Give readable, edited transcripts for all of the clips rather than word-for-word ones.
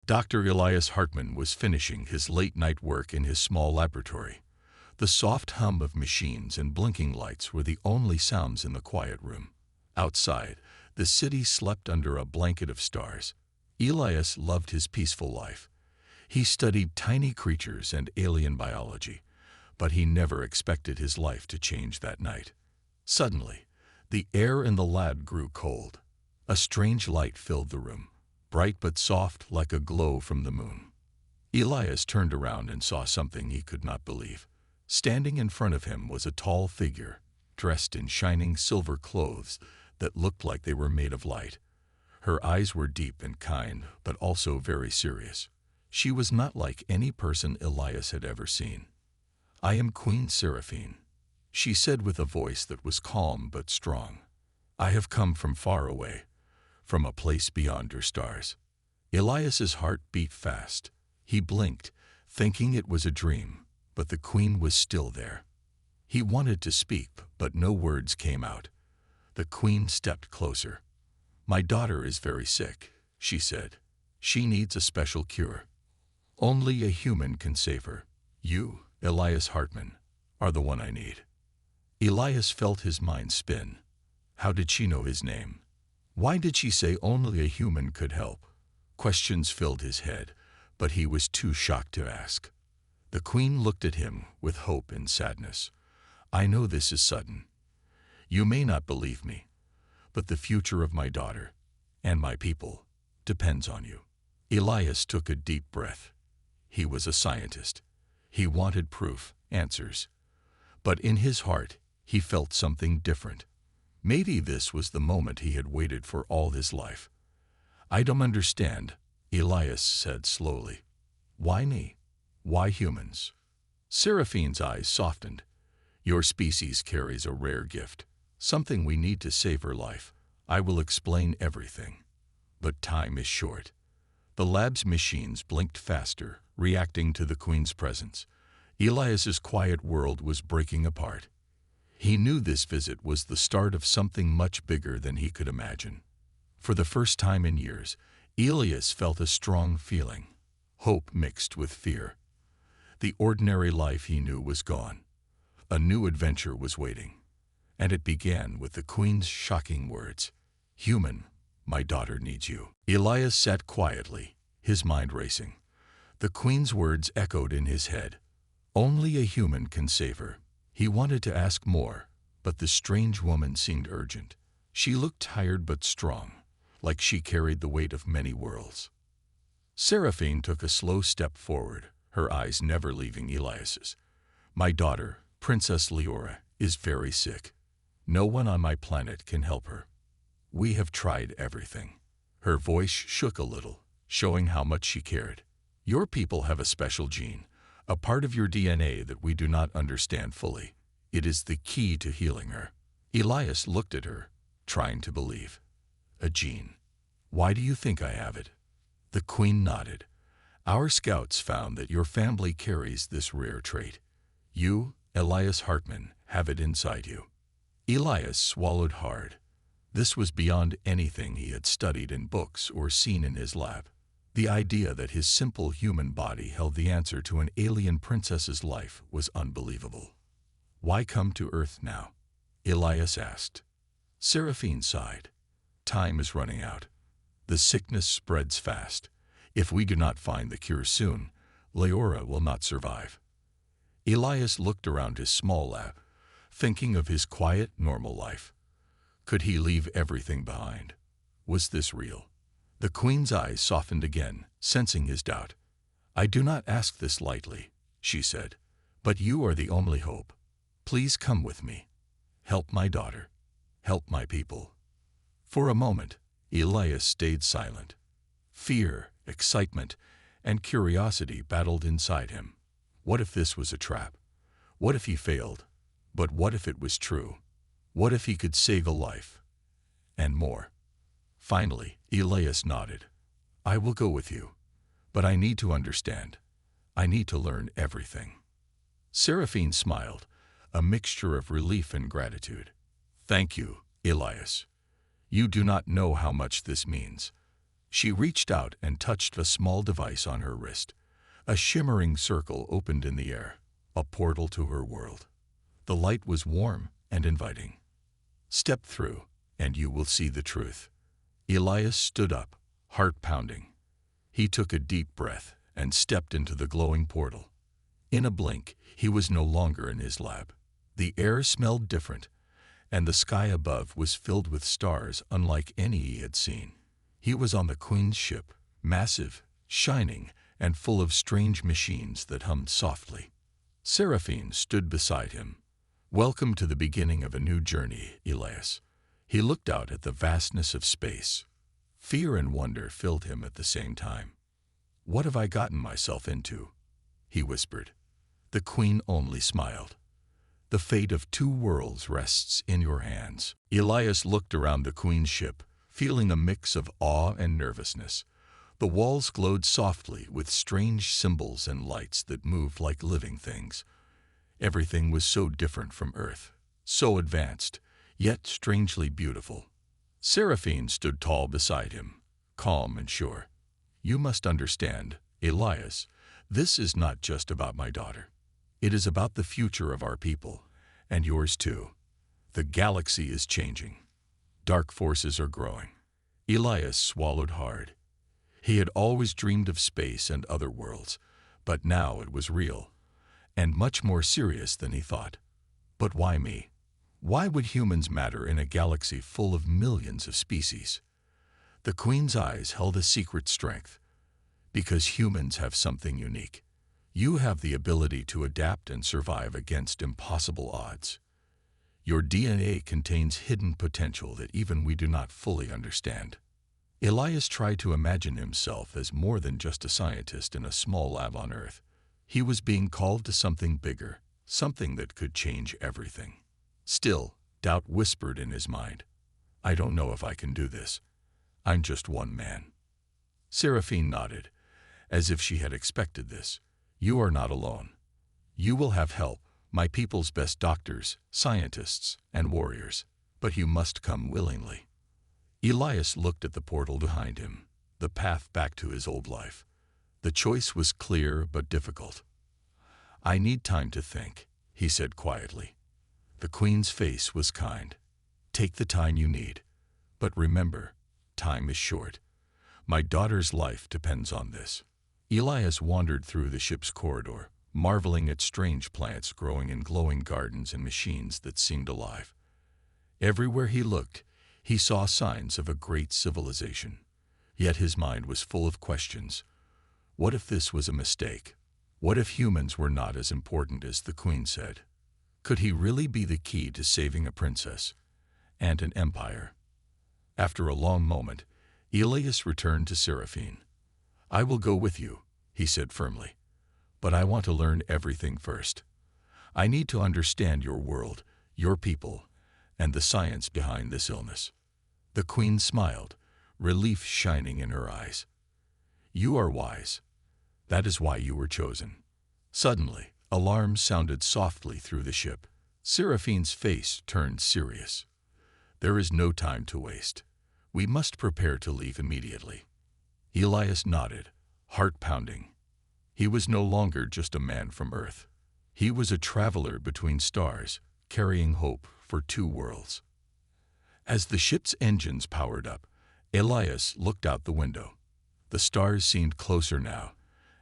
Dr. Elias Hartman was finishing his late-night work in his small laboratory. The soft hum of machines and blinking lights were the only sounds in the quiet room. Outside, the city slept under a blanket of stars. Elias loved his peaceful life. He studied tiny creatures and alien biology, but he never expected his life to change that night. Suddenly, the air in the lab grew cold. A strange light filled the room, bright but soft like a glow from the moon. Elias turned around and saw something he could not believe. Standing in front of him was a tall figure, dressed in shining silver clothes that looked like they were made of light. Her eyes were deep and kind, but also very serious. She was not like any person Elias had ever seen. "I am Queen Seraphine," she said with a voice that was calm but strong. "I have come from far away, from a place beyond your stars." Elias's heart beat fast. He blinked, thinking it was a dream, but the queen was still there. He wanted to speak, but no words came out. The queen stepped closer. "My daughter is very sick," she said. "She needs a special cure. Only a human can save her. You, Elias Hartman, are the one I need." Elias felt his mind spin. How did she know his name? Why did she say only a human could help? Questions filled his head, but he was too shocked to ask. The queen looked at him with hope and sadness. "I know this is sudden. You may not believe me, but the future of my daughter and my people depends on you." Elias took a deep breath. He was a scientist. He wanted proof, answers. But in his heart, he felt something different. Maybe this was the moment he had waited for all his life. "I don't understand," Elias said slowly. "Why me? Why humans?" Seraphine's eyes softened. "Your species carries a rare gift, something we need to save her life. I will explain everything. But time is short." The lab's machines blinked faster, reacting to the queen's presence. Elias's quiet world was breaking apart. He knew this visit was the start of something much bigger than he could imagine. For the first time in years, Elias felt a strong feeling, hope mixed with fear. The ordinary life he knew was gone. A new adventure was waiting. And it began with the queen's shocking words, "Human, my daughter needs you." Elias sat quietly, his mind racing. The queen's words echoed in his head. Only a human can save her. He wanted to ask more, but the strange woman seemed urgent. She looked tired but strong, like she carried the weight of many worlds. Seraphine took a slow step forward, her eyes never leaving Elias's. "My daughter, Princess Leora, is very sick. No one on my planet can help her. We have tried everything." Her voice shook a little, showing how much she cared. "Your people have a special gene, a part of your DNA that we do not understand fully. It is the key to healing her." Elias looked at her, trying to believe. "A gene? Why do you think I have it?" The queen nodded. "Our scouts found that your family carries this rare trait. You, Elias Hartman, have it inside you." Elias swallowed hard. This was beyond anything he had studied in books or seen in his lab. The idea that his simple human body held the answer to an alien princess's life was unbelievable. "Why come to Earth now?" Elias asked. Seraphine sighed. "Time is running out. The sickness spreads fast. If we do not find the cure soon, Leora will not survive." Elias looked around his small lab, thinking of his quiet, normal life. Could he leave everything behind? Was this real? The queen's eyes softened again, sensing his doubt. "I do not ask this lightly," she said, "but you are the only hope. Please come with me. Help my daughter. Help my people." For a moment, Elias stayed silent. Fear, excitement, and curiosity battled inside him. What if this was a trap? What if he failed? But what if it was true? What if he could save a life? And more. Finally, Elias nodded. "I will go with you, but I need to understand. I need to learn everything." Seraphine smiled, a mixture of relief and gratitude. "Thank you, Elias. You do not know how much this means. She reached out and touched a small device on her wrist. A shimmering circle opened in the air, a portal to her world. The light was warm and inviting. Step through, and you will see the truth. Elias stood up, heart pounding. He took a deep breath and stepped into the glowing portal. In a blink, he was no longer in his lab. The air smelled different, and the sky above was filled with stars unlike any he had seen. He was on the Queen's ship, massive, shining, and full of strange machines that hummed softly. Seraphine stood beside him. "Welcome to the beginning of a new journey, Elias." He looked out at the vastness of space. Fear and wonder filled him at the same time. "What have I gotten myself into?" he whispered. The Queen only smiled. "The fate of two worlds rests in your hands." Elias looked around the Queen's ship, feeling a mix of awe and nervousness. The walls glowed softly with strange symbols and lights that moved like living things. Everything was so different from Earth, so advanced, yet strangely beautiful. Seraphine stood tall beside him, calm and sure. "You must understand, Elias, this is not just about my daughter. It is about the future of our people, and yours too. The galaxy is changing. Dark forces are growing." Elias swallowed hard. He had always dreamed of space and other worlds, but now it was real, and much more serious than he thought. But why me? Why would humans matter in a galaxy full of millions of species? The Queen's eyes held a secret strength. "Because humans have something unique. You have the ability to adapt and survive against impossible odds. Your DNA contains hidden potential that even we do not fully understand." Elias tried to imagine himself as more than just a scientist in a small lab on Earth. He was being called to something bigger, something that could change everything. Still, doubt whispered in his mind. "I don't know if I can do this. I'm just one man." Seraphine nodded, as if she had expected this. "You are not alone. You will have help, my people's best doctors, scientists, and warriors. But you must come willingly." Elias looked at the portal behind him, the path back to his old life. The choice was clear but difficult. "I need time to think," he said quietly. The Queen's face was kind. "Take the time you need. But remember, time is short. My daughter's life depends on this." Elias wandered through the ship's corridor, marveling at strange plants growing in glowing gardens and machines that seemed alive. Everywhere he looked, he saw signs of a great civilization. Yet his mind was full of questions. What if this was a mistake? What if humans were not as important as the Queen said? Could he really be the key to saving a princess and an empire? After a long moment, Elias returned to Seraphine. "I will go with you," he said firmly. "But I want to learn everything first. I need to understand your world, your people, and the science behind this illness." The Queen smiled, relief shining in her eyes. "You are wise. That is why you were chosen." Suddenly, alarms sounded softly through the ship. Seraphine's face turned serious. "There is no time to waste. We must prepare to leave immediately." Elias nodded, heart pounding. He was no longer just a man from Earth. He was a traveler between stars, carrying hope for two worlds. As the ship's engines powered up, Elias looked out the window. The stars seemed closer now,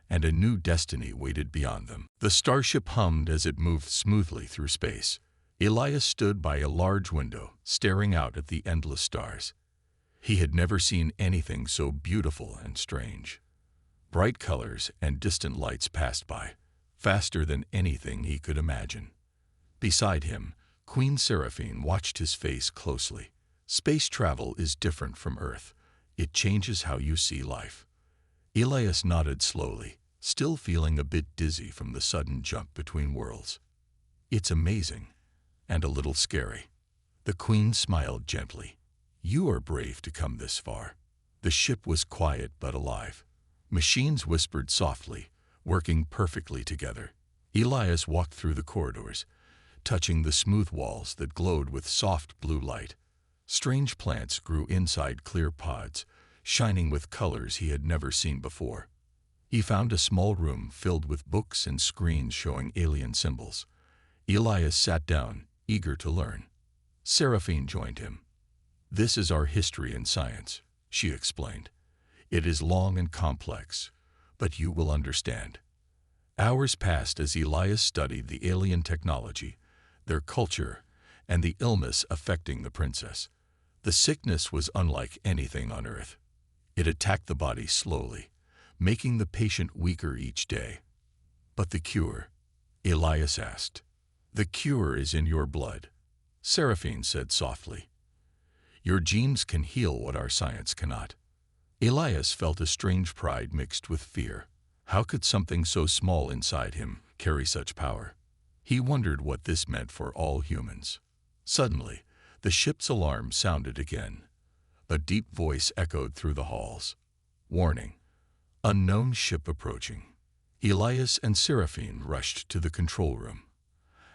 and a new destiny waited beyond them. The starship hummed as it moved smoothly through space. Elias stood by a large window, staring out at the endless stars. He had never seen anything so beautiful and strange. Bright colors and distant lights passed by, faster than anything he could imagine. Beside him, Queen Seraphine watched his face closely. Space travel is different from Earth. It changes how you see life. Elias nodded slowly, still feeling a bit dizzy from the sudden jump between worlds. "It's amazing, and a little scary." The Queen smiled gently. "You are brave to come this far." The ship was quiet but alive. Machines whispered softly, working perfectly together. Elias walked through the corridors, touching the smooth walls that glowed with soft blue light. Strange plants grew inside clear pods, shining with colors he had never seen before. He found a small room filled with books and screens showing alien symbols. Elias sat down, eager to learn. Seraphine joined him. "This is our history and science," she explained. "It is long and complex, but you will understand." Hours passed as Elias studied the alien technology, their culture, and the illness affecting the princess. The sickness was unlike anything on Earth. It attacked the body slowly, making the patient weaker each day. "But the cure?" Elias asked. "The cure is in your blood," Seraphine said softly. "Your genes can heal what our science cannot." Elias felt a strange pride mixed with fear. How could something so small inside him carry such power? He wondered what this meant for all humans. Suddenly, the ship's alarm sounded again. A deep voice echoed through the halls. "Warning! Unknown ship approaching." Elias and Seraphine rushed to the control room.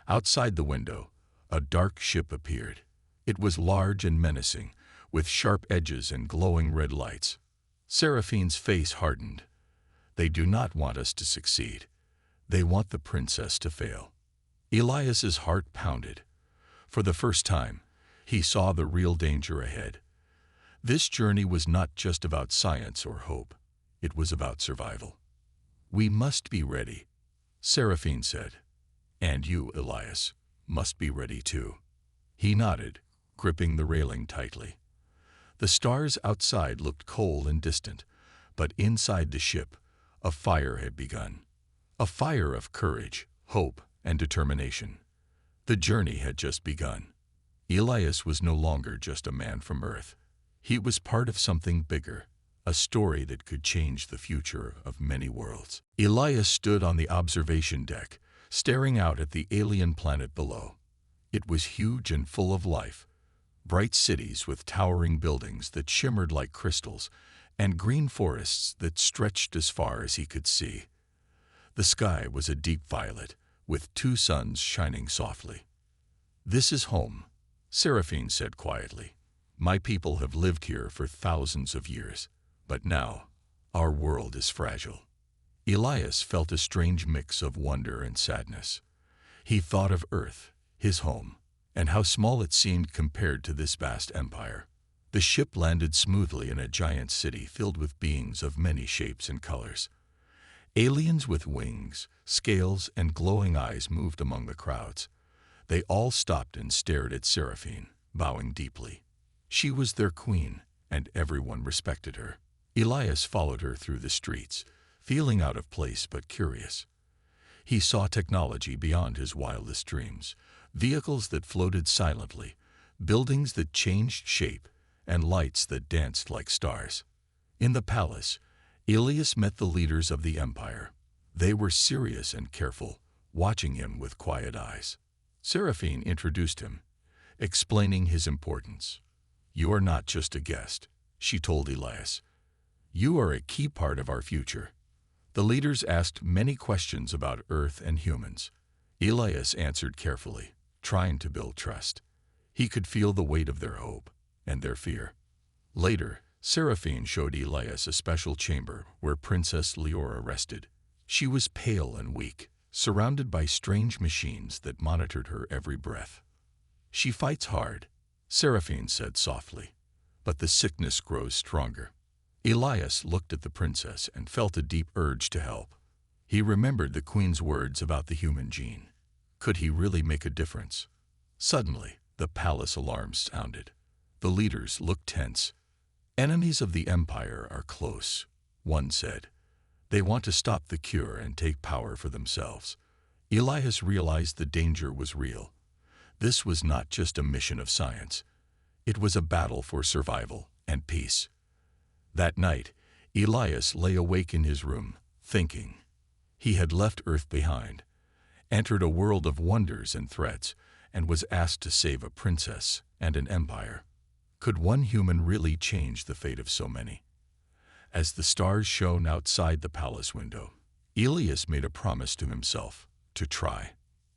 Outside the window, a dark ship appeared. It was large and menacing, with sharp edges and glowing red lights. Seraphine's face hardened. "They do not want us to succeed. They want the princess to fail." Elias's heart pounded. For the first time, he saw the real danger ahead. This journey was not just about science or hope. It was about survival. "We must be ready," Seraphine said. "And you, Elias, must be ready too." He nodded, gripping the railing tightly. The stars outside looked cold and distant, but inside the ship, a fire had begun. A fire of courage, hope, and determination. The journey had just begun. Elias was no longer just a man from Earth. He was part of something bigger, a story that could change the future of many worlds. Elias stood on the observation deck, staring out at the alien planet below. It was huge and full of life. Bright cities with towering buildings that shimmered like crystals, and green forests that stretched as far as he could see. The sky was a deep violet, with two suns shining softly. "This is home," Seraphine said quietly. "My people have lived here for thousands of years, but now our world is fragile." Elias felt a strange mix of wonder and sadness. He thought of Earth, his home, and how small it seemed compared to this vast empire. The ship landed smoothly in a giant city filled with beings of many shapes and colors. Aliens with wings, scales, and glowing eyes moved among the crowds. They all stopped and stared at Seraphine, bowing deeply. She was their queen, and everyone respected her. Elias followed her through the streets, feeling out of place but curious. He saw technology beyond his wildest dreams, vehicles that floated silently, buildings that changed shape, and lights that danced like stars. In the palace, Elias met the leaders of the empire. They were serious and careful, watching him with quiet eyes. Seraphine introduced him, explaining his importance. "You are not just a guest," she told Elias. "You are a key part of our future." The leaders asked many questions about Earth and humans. Elias answered carefully, trying to build trust. He could feel the weight of their hope and their fear. Later, Seraphine showed Elias a special chamber where Princess Leora rested. She was pale and weak, surrounded by strange machines that monitored her every breath. "She fights hard," Seraphine said softly, "but the sickness grows stronger." Elias looked at the princess and felt a deep urge to help. He remembered the queen's words about the human gene. Could he really make a difference? Suddenly, the palace alarms sounded. The leaders looked tense. "Enemies of the empire are close," one said. "They want to stop the cure and take power for themselves." Elias realized the danger was real. This was not just a mission of science. It was a battle for survival and peace. That night, Elias lay awake in his room, thinking. He had left Earth behind, entered a world of wonders and threats, and was asked to save a princess and an empire. Could one human really change the fate of so many? As the stars shone outside the palace window, Elias made a promise to himself to try,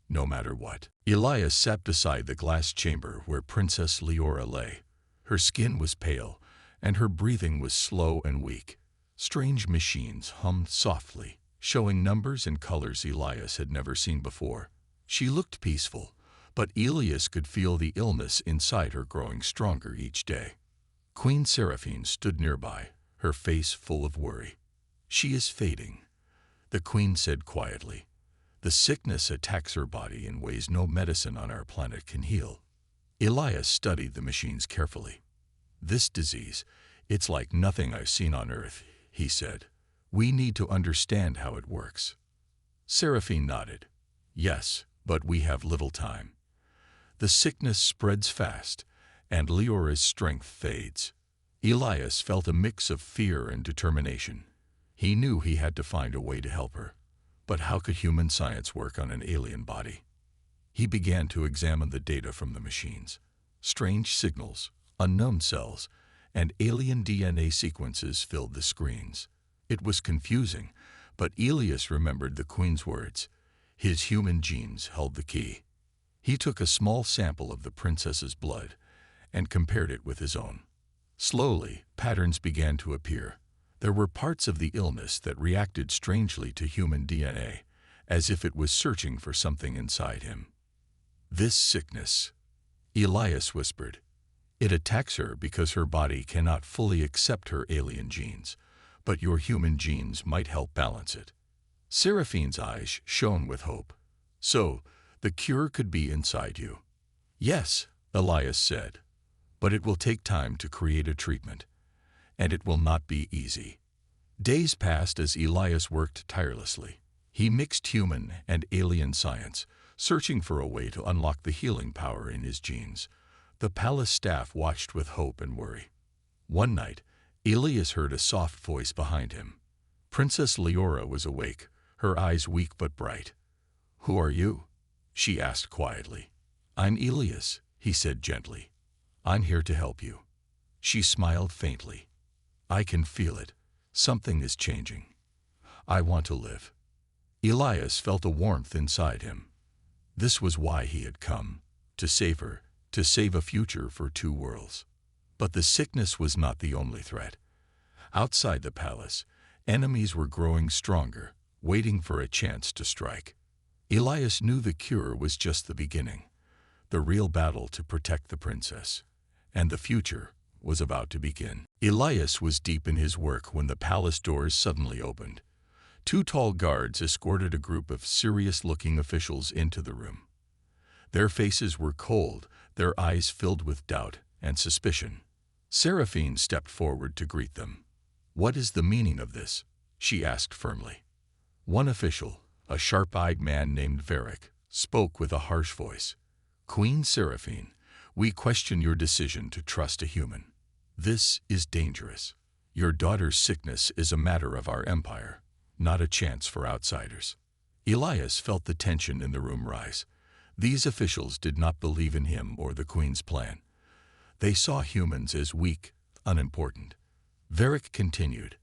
no matter what. Elias sat beside the glass chamber where Princess Leora lay. Her skin was pale, and her breathing was slow and weak. Strange machines hummed softly, showing numbers and colors Elias had never seen before. She looked peaceful, but Elias could feel the illness inside her growing stronger each day. Queen Seraphine stood nearby, her face full of worry. "She is fading," the queen said quietly. "The sickness attacks her body in ways no medicine on our planet can heal." Elias studied the machines carefully. "This disease, it's like nothing I've seen on Earth," he said. "We need to understand how it works." Seraphine nodded. "Yes, but we have little time. The sickness spreads fast, and Leora's strength fades." Elias felt a mix of fear and determination. He knew he had to find a way to help her. But how could human science work on an alien body? He began to examine the data from the machines. Strange signals, unknown cells, and alien DNA sequences filled the screens. It was confusing, but Elias remembered the Queen's words. His human genes held the key. He took a small sample of the princess's blood and compared it with his own. Slowly, patterns began to appear. There were parts of the illness that reacted strangely to human DNA, as if it was searching for something inside him. "This sickness," Elias whispered. "It attacks her because her body cannot fully accept her alien genes, but your human genes might help balance it." Seraphine's eyes shone with hope. "So, the cure could be inside you." "Yes," Elias said, "but it will take time to create a treatment, and it will not be easy." Days passed as Elias worked tirelessly. He mixed human and alien science, searching for a way to unlock the healing power in his genes. The palace staff watched with hope and worry. One night, Elias heard a soft voice behind him. Princess Leora was awake, her eyes weak but bright. "Who are you?" she asked quietly. "I'm Elias," he said gently. "I'm here to help you." She smiled faintly. "I can feel it. Something is changing. I want to live." Elias felt a warmth inside him. This was why he had come, to save her, to save a future for two worlds. But the sickness was not the only threat. Outside the palace, enemies were growing stronger, waiting for a chance to strike. Elias knew the cure was just the beginning, the real battle to protect the princess. And the future was about to begin. Elias was deep in his work when the palace doors suddenly opened. Two tall guards escorted a group of serious-looking officials into the room. Their faces were cold, their eyes filled with doubt and suspicion. Seraphine stepped forward to greet them. "What is the meaning of this?" she asked firmly. One official, a sharp-eyed man named Varric, spoke with a harsh voice. "Queen Seraphine, we question your decision to trust a human. This is dangerous. Your daughter's sickness is a matter of our empire, not a chance for outsiders." Elias felt the tension in the room rise. These officials did not believe in him or the Queen's plan. They saw humans as weak, unimportant. Varric continued,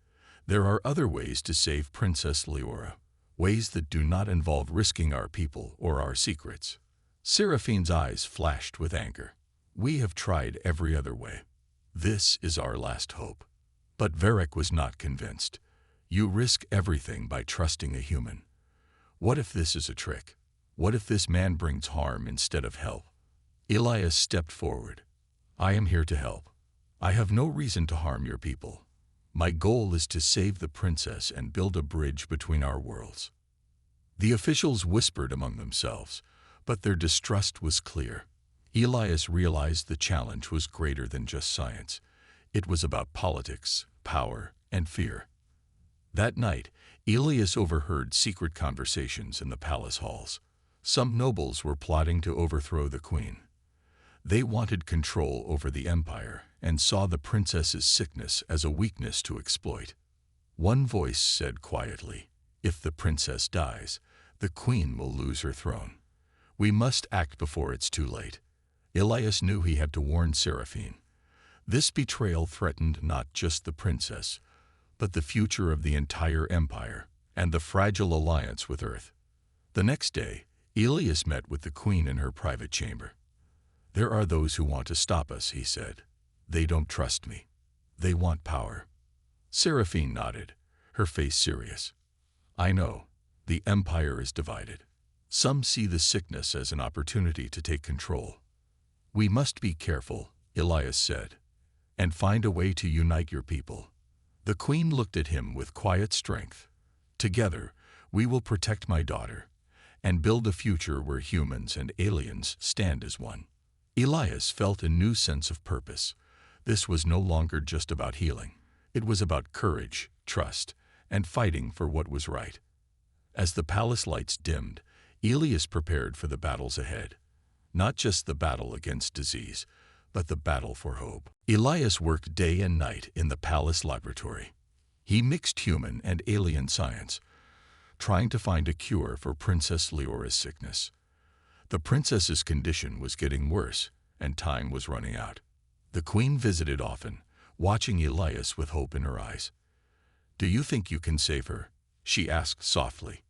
"There are other ways to save Princess Leora, ways that do not involve risking our people or our secrets." Seraphine's eyes flashed with anger. "We have tried every other way. This is our last hope." But Varric was not convinced. "You risk everything by trusting a human. What if this is a trick? What if this man brings harm instead of help?" Elias stepped forward. "I am here to help. I have no reason to harm your people. My goal is to save the princess and build a bridge between our worlds." The officials whispered among themselves, but their distrust was clear. Elias realized the challenge was greater than just science. It was about politics, power, and fear. That night, Elias overheard secret conversations in the palace halls. Some nobles were plotting to overthrow the queen. They wanted control over the empire and saw the princess's sickness as a weakness to exploit. One voice said quietly, "If the princess dies, the queen will lose her throne. We must act before it's too late." Elias knew he had to warn Seraphine. This betrayal threatened not just the princess, but the future of the entire empire and the fragile alliance with Earth. The next day, Elias met with the queen in her private chamber. "There are those who want to stop us," he said. "They don't trust me. They want power. Seraphine nodded, her face serious. I know. The empire is divided. Some see the sickness as an opportunity to take control. We must be careful, Elias said, and find a way to unite your people. The queen looked at him with quiet strength. Together, we will protect my daughter and build a future where humans and aliens stand as one. Elias felt a new sense of purpose. This was no longer just about healing. It was about courage, trust, and fighting for what was right. As the palace lights dimmed, Elias prepared for the battles ahead. Not just the battle against disease, but the battle for hope. Elias worked day and night in the palace laboratory. He mixed human and alien science, trying to find a cure for Princess Leora's sickness. The princess's condition was getting worse, and time was running out. The queen visited often, watching Elias with hope in her eyes. "Do you think you can save her?" she asked softly.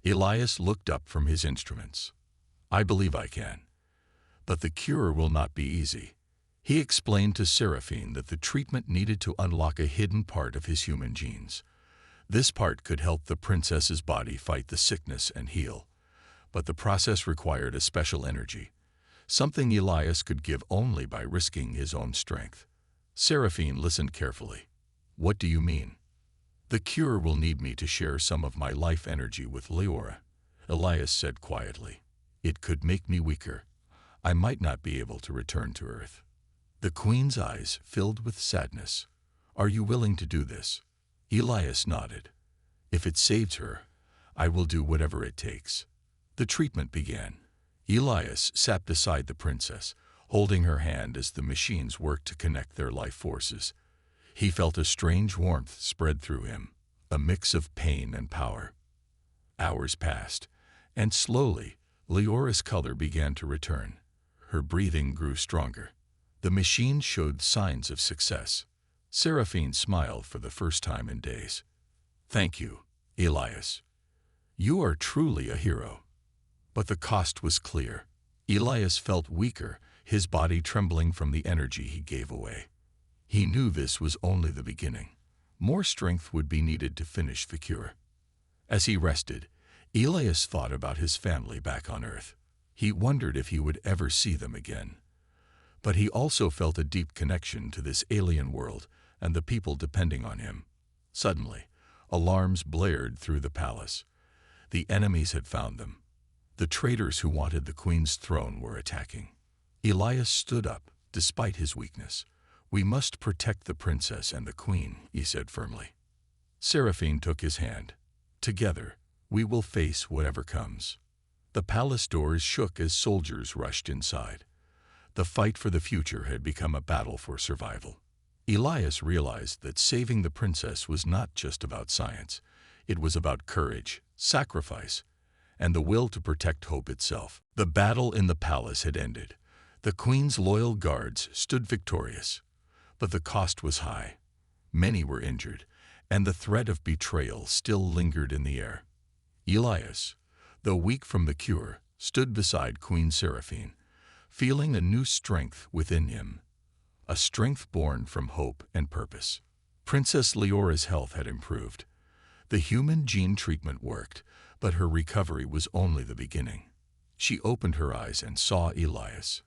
Elias looked up from his instruments. "I believe I can. But the cure will not be easy." He explained to Seraphine that the treatment needed to unlock a hidden part of his human genes. This part could help the princess's body fight the sickness and heal. But the process required a special energy, something Elias could give only by risking his own strength. Seraphine listened carefully. "What do you mean?" "The cure will need me to share some of my life energy with Leora," Elias said quietly. "It could make me weaker. I might not be able to return to Earth." The queen's eyes filled with sadness. "Are you willing to do this?" Elias nodded. "If it saves her, I will do whatever it takes." The treatment began. Elias sat beside the princess, holding her hand as the machines worked to connect their life forces. He felt a strange warmth spread through him, a mix of pain and power. Hours passed, and slowly, Leora's color began to return. Her breathing grew stronger. The machine showed signs of success. Seraphine smiled for the first time in days. "Thank you, Elias. You are truly a hero." But the cost was clear. Elias felt weaker, his body trembling from the energy he gave away. He knew this was only the beginning. More strength would be needed to finish the cure. As he rested, Elias thought about his family back on Earth. He wondered if he would ever see them again. But he also felt a deep connection to this alien world and the people depending on him. Suddenly, alarms blared through the palace. The enemies had found them. The traitors who wanted the queen's throne were attacking. Elias stood up, despite his weakness. "We must protect the princess and the queen," he said firmly. Seraphine took his hand. "Together, we will face whatever comes." The palace doors shook as soldiers rushed inside. The fight for the future had become a battle for survival. Elias realized that saving the princess was not just about science. It was about courage, sacrifice, and the will to protect hope itself. The battle in the palace had ended. The queen's loyal guards stood victorious. But the cost was high. Many were injured, and the threat of betrayal still lingered in the air. Elias, though weak from the cure, stood beside Queen Seraphine, feeling a new strength within him, a strength born from hope and purpose. Princess Leora's health had improved. The human gene treatment worked, but her recovery was only the beginning. She opened her eyes and saw Elias.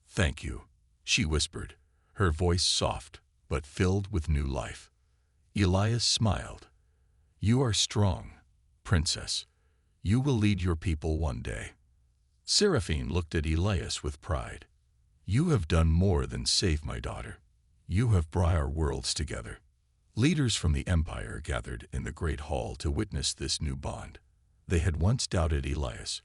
"Thank you," she whispered, her voice soft but filled with new life. Elias smiled. "You are strong, princess. You will lead your people one day." Seraphine looked at Elias with pride. "You have done more than save my daughter. You have brought our worlds together." Leaders from the empire gathered in the great hall to witness this new bond. They had once doubted Elias,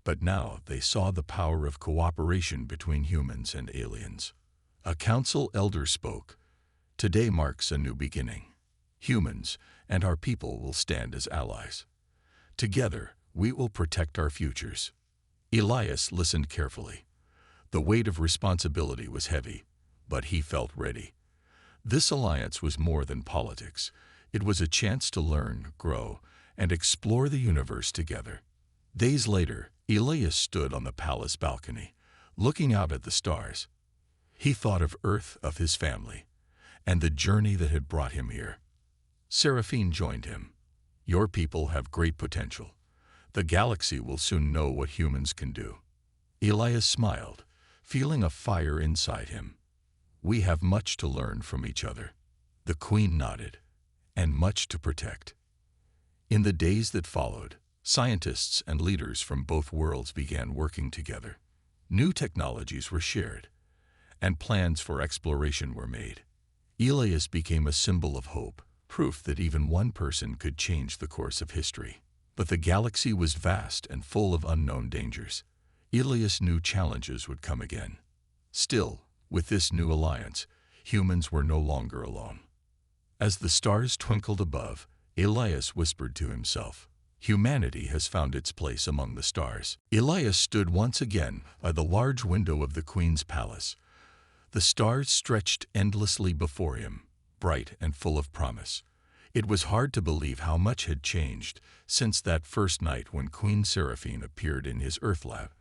but now they saw the power of cooperation between humans and aliens. A council elder spoke. "Today marks a new beginning. Humans and our people will stand as allies. Together, we will protect our futures." Elias listened carefully. The weight of responsibility was heavy, but he felt ready. This alliance was more than politics. It was a chance to learn, grow, and explore the universe together. Days later, Elias stood on the palace balcony, looking out at the stars. He thought of Earth, of his family, and the journey that had brought him here. Seraphine joined him. Your people have great potential. The galaxy will soon know what humans can do. Elias smiled, feeling a fire inside him. We have much to learn from each other. The Queen nodded, and much to protect. In the days that followed, scientists and leaders from both worlds began working together. New technologies were shared, and plans for exploration were made. Elias became a symbol of hope, proof that even one person could change the course of history. But the galaxy was vast and full of unknown dangers. Elias knew challenges would come again. Still, with this new alliance, humans were no longer alone. As the stars twinkled above, Elias whispered to himself, "Humanity has found its place among the stars." Elias stood once again by the large window of the Queen's palace. The stars stretched endlessly before him, bright and full of promise. It was hard to believe how much had changed since that first night when Queen Seraphine appeared in his Earth lab,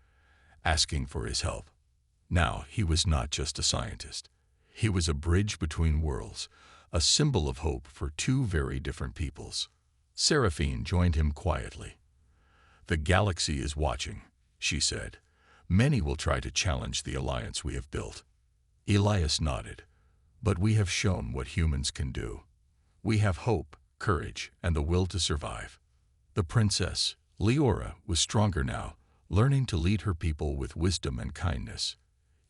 asking for his help. Now he was not just a scientist. He was a bridge between worlds, a symbol of hope for two very different peoples. Seraphine joined him quietly. "The galaxy is watching," she said. "Many will try to challenge the alliance we have built." Elias nodded. "But we have shown what humans can do. We have hope, courage, and the will to survive." The princess, Leora, was stronger now, learning to lead her people with wisdom and kindness.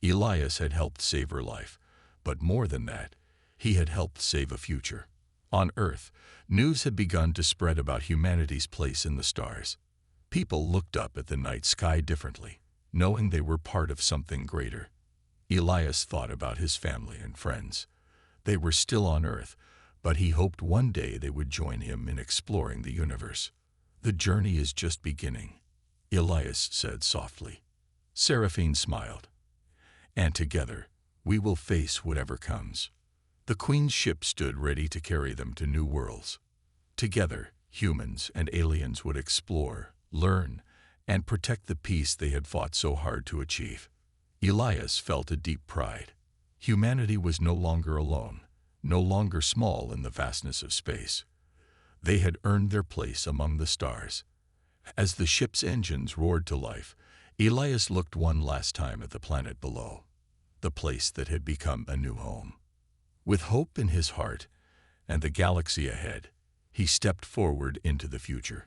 Elias had helped save her life, but more than that, he had helped save a future. On Earth, news had begun to spread about humanity's place in the stars. People looked up at the night sky differently, knowing they were part of something greater. Elias thought about his family and friends. They were still on Earth, but he hoped one day they would join him in exploring the universe. "The journey is just beginning," Elias said softly. Seraphine smiled. "And together, we will face whatever comes." The Queen's ship stood ready to carry them to new worlds. Together, humans and aliens would explore, learn, and protect the peace they had fought so hard to achieve. Elias felt a deep pride. Humanity was no longer alone, no longer small in the vastness of space. They had earned their place among the stars. As the ship's engines roared to life, Elias looked one last time at the planet below, the place that had become a new home. With hope in his heart and the galaxy ahead, he stepped forward into the future.